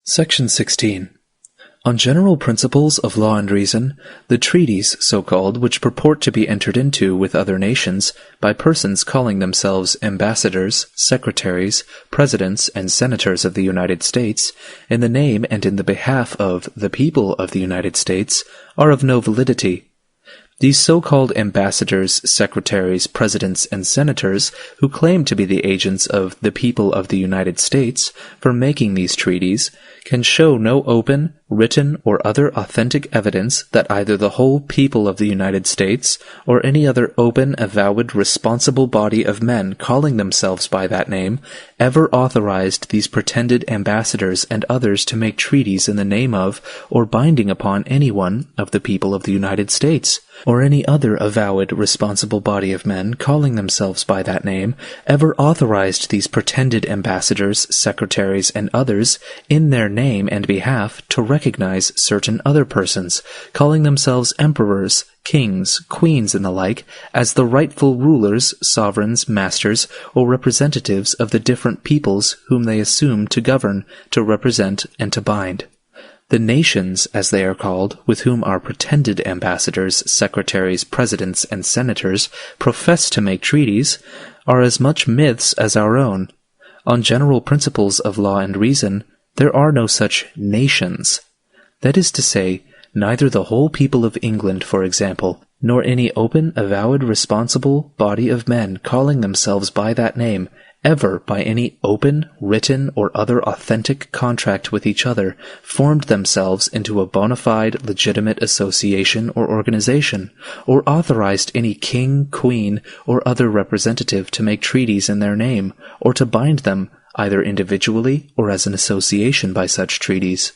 Section 16. On general principles of law and reason, the treaties, so-called, which purport to be entered into with other nations by persons calling themselves ambassadors, secretaries, presidents, and senators of the United States, in the name and in the behalf of the people of the United States, are of no validity. These so-called ambassadors, secretaries, presidents, and senators, who claim to be the agents of the people of the United States for making these treaties, can show no open, written, or other authentic evidence that either the whole people of the United States or any other open, avowed, responsible body of men calling themselves by that name ever authorized these pretended ambassadors and others to make treaties in the name of or binding upon anyone of the people of the United States, or any other avowed, responsible body of men calling themselves by that name ever authorized these pretended ambassadors, secretaries, and others in their name and behalf to recognize certain other persons, calling themselves emperors, kings, queens, and the like, as the rightful rulers, sovereigns, masters, or representatives of the different peoples whom they assume to govern, to represent, and to bind. The nations, as they are called, with whom our pretended ambassadors, secretaries, presidents, and senators profess to make treaties, are as much myths as our own. On general principles of law and reason, there are no such nations. That is to say, neither the whole people of England, for example, nor any open, avowed, responsible body of men calling themselves by that name, ever by any open, written, or other authentic contract with each other, formed themselves into a bona fide, legitimate association or organization, or authorized any king, queen, or other representative to make treaties in their name, or to bind them, either individually or as an association by such treaties.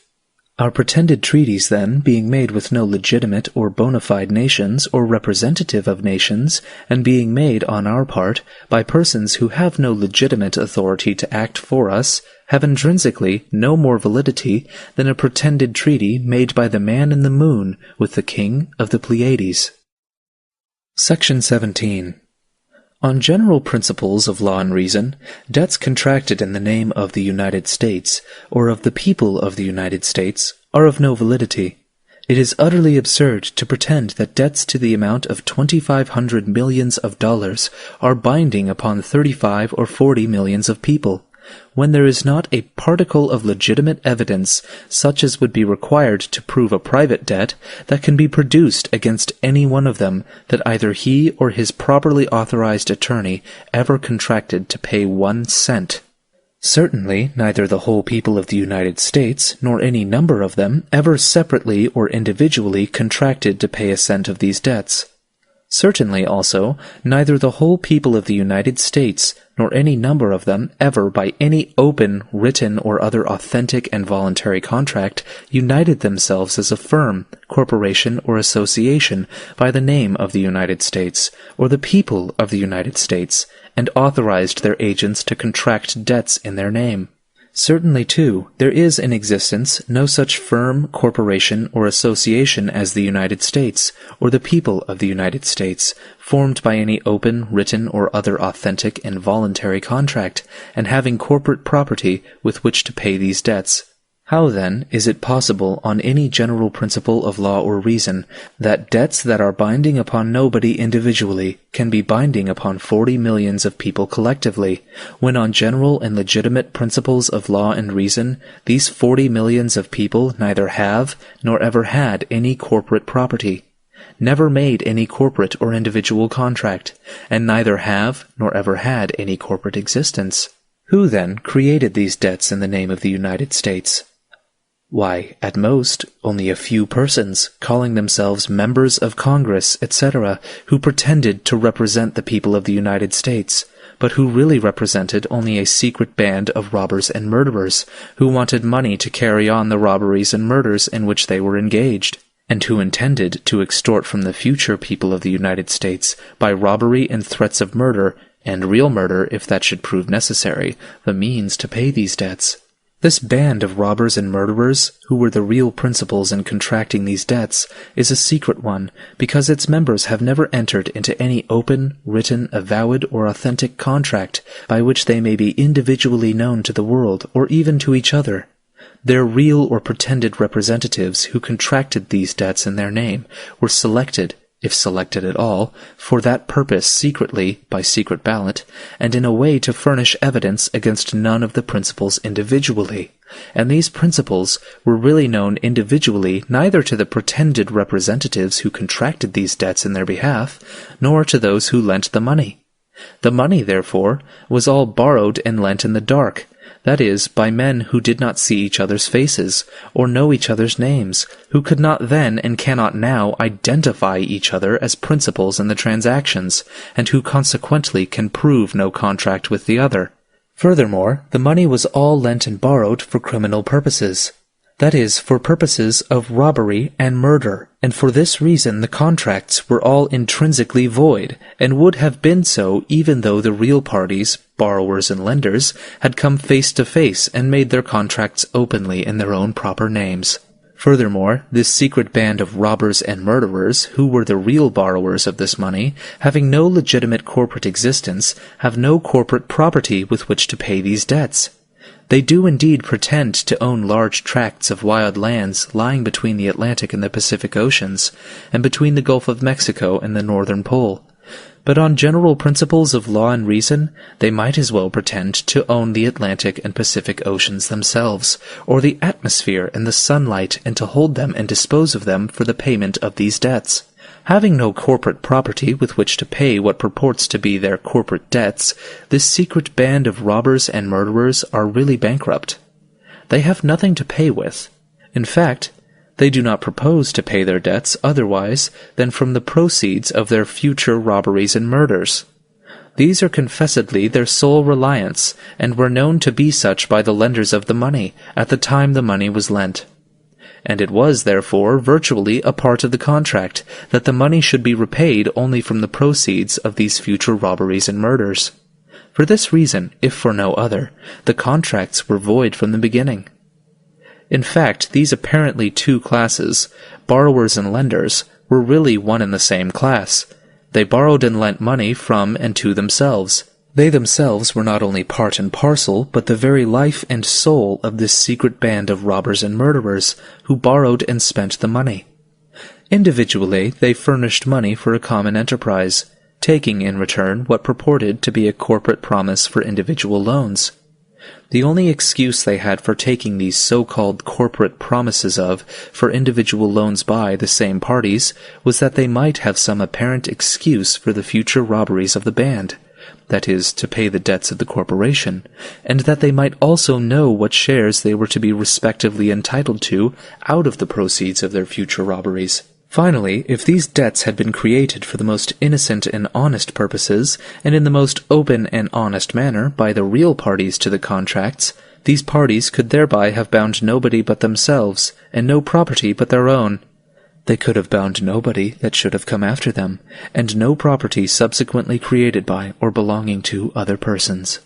Our pretended treaties, then, being made with no legitimate or bona fide nations or representative of nations, and being made, on our part, by persons who have no legitimate authority to act for us, have intrinsically no more validity than a pretended treaty made by the man in the moon with the king of the Pleiades. Section 17. On general principles of law and reason, debts contracted in the name of the United States, or of the people of the United States, are of no validity. It is utterly absurd to pretend that debts to the amount of 2,500 millions of dollars are binding upon 35 or 40 millions of people, when there is not a particle of legitimate evidence, such as would be required to prove a private debt, that can be produced against any one of them, that either he or his properly authorized attorney ever contracted to pay 1 cent. Certainly, neither the whole people of the United States, nor any number of them, ever separately or individually contracted to pay a cent of these debts. Certainly, also, neither the whole people of the United States, nor any number of them, ever by any open, written, or other authentic and voluntary contract, united themselves as a firm, corporation, or association by the name of the United States, or the people of the United States, and authorized their agents to contract debts in their name. Certainly, too, there is in existence no such firm, corporation, or association as the United States, or the people of the United States, formed by any open, written, or other authentic and voluntary contract, and having corporate property with which to pay these debts. How, then, is it possible, on any general principle of law or reason, that debts that are binding upon nobody individually can be binding upon 40 millions of people collectively, when on general and legitimate principles of law and reason, these 40 millions of people neither have nor ever had any corporate property, never made any corporate or individual contract, and neither have nor ever had any corporate existence? Who, then, created these debts in the name of the United States? Why, at most, only a few persons, calling themselves members of Congress, etc., who pretended to represent the people of the United States, but who really represented only a secret band of robbers and murderers, who wanted money to carry on the robberies and murders in which they were engaged, and who intended to extort from the future people of the United States, by robbery and threats of murder, and real murder if that should prove necessary, the means to pay these debts. This band of robbers and murderers, who were the real principals in contracting these debts, is a secret one, because its members have never entered into any open, written, avowed, or authentic contract by which they may be individually known to the world, or even to each other. Their real or pretended representatives who contracted these debts in their name were selected, if selected at all, for that purpose secretly by secret ballot, and in a way to furnish evidence against none of the principals individually. And these principals were really known individually neither to the pretended representatives who contracted these debts in their behalf, nor to those who lent the money. The money, therefore, was all borrowed and lent in the dark, that is, by men who did not see each other's faces, or know each other's names, who could not then and cannot now identify each other as principals in the transactions, and who consequently can prove no contract with the other. Furthermore, the money was all lent and borrowed for criminal purposes. That is, for purposes of robbery and murder, and for this reason the contracts were all intrinsically void, and would have been so even though the real parties, borrowers and lenders, had come face to face and made their contracts openly in their own proper names. Furthermore, this secret band of robbers and murderers, who were the real borrowers of this money, having no legitimate corporate existence, have no corporate property with which to pay these debts. They do indeed pretend to own large tracts of wild lands lying between the Atlantic and the Pacific Oceans, and between the Gulf of Mexico and the Northern Pole. But on general principles of law and reason, they might as well pretend to own the Atlantic and Pacific Oceans themselves, or the atmosphere and the sunlight, and to hold them and dispose of them for the payment of these debts. Having no corporate property with which to pay what purports to be their corporate debts, this secret band of robbers and murderers are really bankrupt. They have nothing to pay with. In fact, they do not propose to pay their debts otherwise than from the proceeds of their future robberies and murders. These are confessedly their sole reliance, and were known to be such by the lenders of the money at the time the money was lent. And it was, therefore, virtually a part of the contract that the money should be repaid only from the proceeds of these future robberies and murders. For this reason, if for no other, the contracts were void from the beginning. In fact, these apparently two classes, borrowers and lenders, were really one and the same class. They borrowed and lent money from and to themselves. They themselves were not only part and parcel, but the very life and soul of this secret band of robbers and murderers, who borrowed and spent the money. Individually, they furnished money for a common enterprise, taking in return what purported to be a corporate promise for individual loans. The only excuse they had for taking these so-called corporate promises for individual loans by the same parties was that they might have some apparent excuse for the future robberies of the band, that is, to pay the debts of the corporation, and that they might also know what shares they were to be respectively entitled to out of the proceeds of their future robberies. Finally, if these debts had been created for the most innocent and honest purposes, and in the most open and honest manner by the real parties to the contracts, these parties could thereby have bound nobody but themselves, and no property but their own. They could have bound nobody that should have come after them, and no property subsequently created by or belonging to other persons.